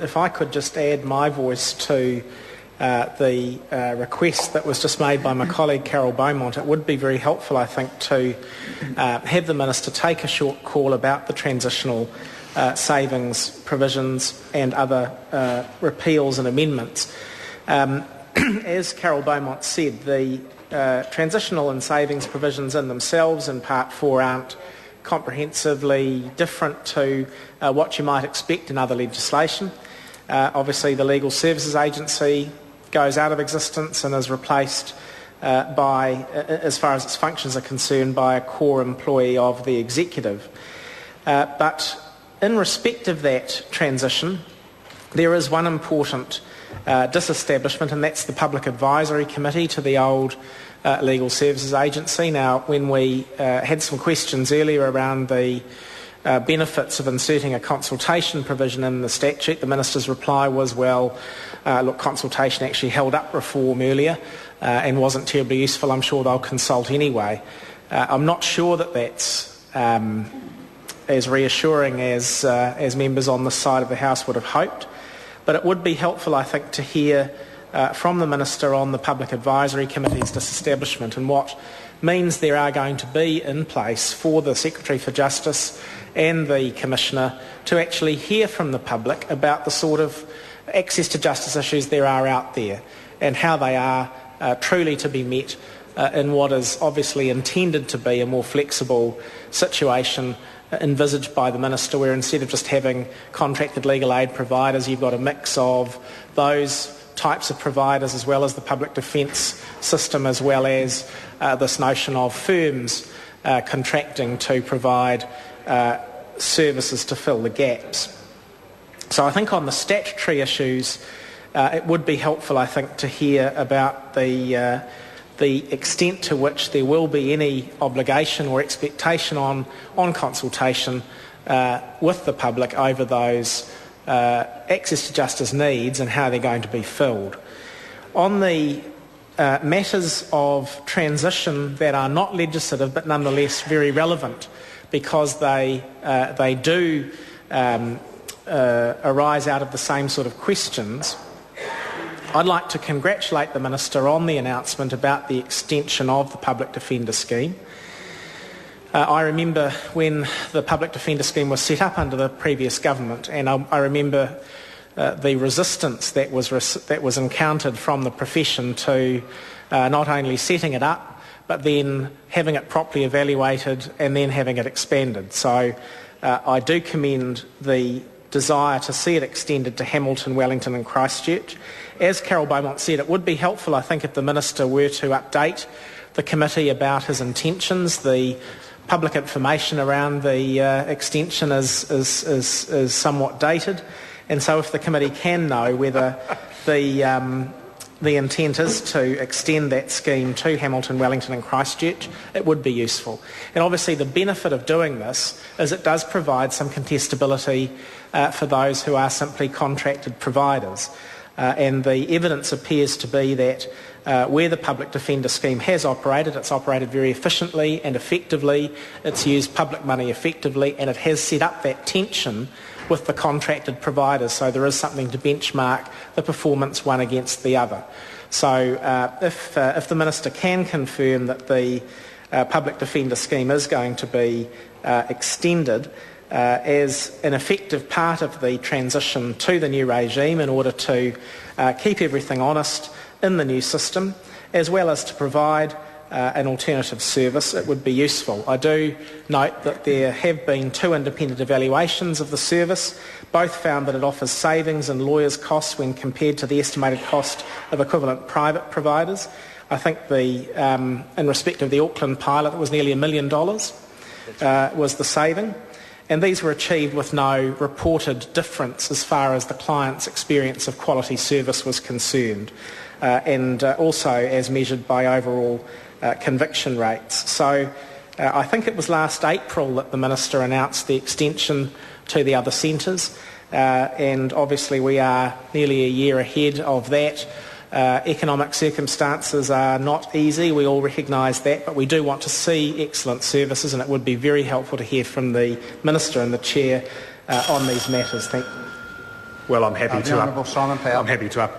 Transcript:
If I could just add my voice to the request that was just made by my colleague Carol Beaumont, it would be very helpful, I think, to have the Minister take a short call about the transitional savings provisions and other repeals and amendments. As Carol Beaumont said, the transitional and savings provisions in themselves in Part 4 aren't comprehensively different to what you might expect in other legislation. Obviously, the Legal Services Agency goes out of existence and is replaced by, as far as its functions are concerned, by a core employee of the Executive. But in respect of that transition, there is one important disestablishment, and that's the Public Advisory Committee to the old Legal Services Agency. Now, when we had some questions earlier around the benefits of inserting a consultation provision in the statute, the Minister's reply was, well, look, consultation actually held up reform earlier and wasn't terribly useful. I'm sure they'll consult anyway. I'm not sure that that's as reassuring as members on this side of the House would have hoped, but it would be helpful, I think, to hear from the Minister on the Public Advisory Committee's disestablishment and what means there are going to be in place for the Secretary for Justice and the Commissioner to actually hear from the public about the sort of access to justice issues there are out there and how they are truly to be met in what is obviously intended to be a more flexible situation envisaged by the Minister, where instead of just having contracted legal aid providers, you've got a mix of those types of providers as well as the public defence system, as well as this notion of firms contracting to provide services to fill the gaps. So I think on the statutory issues, it would be helpful, I think, to hear about the extent to which there will be any obligation or expectation on consultation with the public over those access to justice needs and how they're going to be filled. On the matters of transition that are not legislative but nonetheless very relevant because they do arise out of the same sort of questions, I'd like to congratulate the Minister on the announcement about the extension of the Public Defender Scheme. I remember when the Public Defender Scheme was set up under the previous government, and I remember the resistance that was encountered from the profession to not only setting it up, but then having it properly evaluated and then having it expanded. So I do commend the desire to see it extended to Hamilton, Wellington and Christchurch. As Carol Beaumont said, it would be helpful, I think, if the Minister were to update the committee about his intentions. The public information around the extension is somewhat dated, and so if the committee can know whether the intent is to extend that scheme to Hamilton, Wellington and Christchurch, it would be useful. And obviously the benefit of doing this is it does provide some contestability for those who are simply contracted providers. And the evidence appears to be that where the Public Defender Scheme has operated, it's operated very efficiently and effectively, it's used public money effectively, and it has set up that tension with the contracted providers, so there is something to benchmark the performance one against the other. So if the Minister can confirm that the Public Defender Scheme is going to be extended as an effective part of the transition to the new regime in order to keep everything honest in the new system, as well as to provide an alternative service, it would be useful. I do note that there have been 2 independent evaluations of the service. Both found that it offers savings in lawyers' costs when compared to the estimated cost of equivalent private providers. I think in respect of the Auckland pilot, it was nearly $1 million was the saving. And these were achieved with no reported difference as far as the client's experience of quality service was concerned, and also as measured by overall conviction rates. So I think it was last April that the Minister announced the extension to the other centres, and obviously we are nearly a year ahead of that. Economic circumstances are not easy, we all recognise that, but we do want to see excellent services, and it would be very helpful to hear from the Minister and the Chair on these matters. Thank you. Well, I'm happy The Honourable Simon Powell. I'm happy to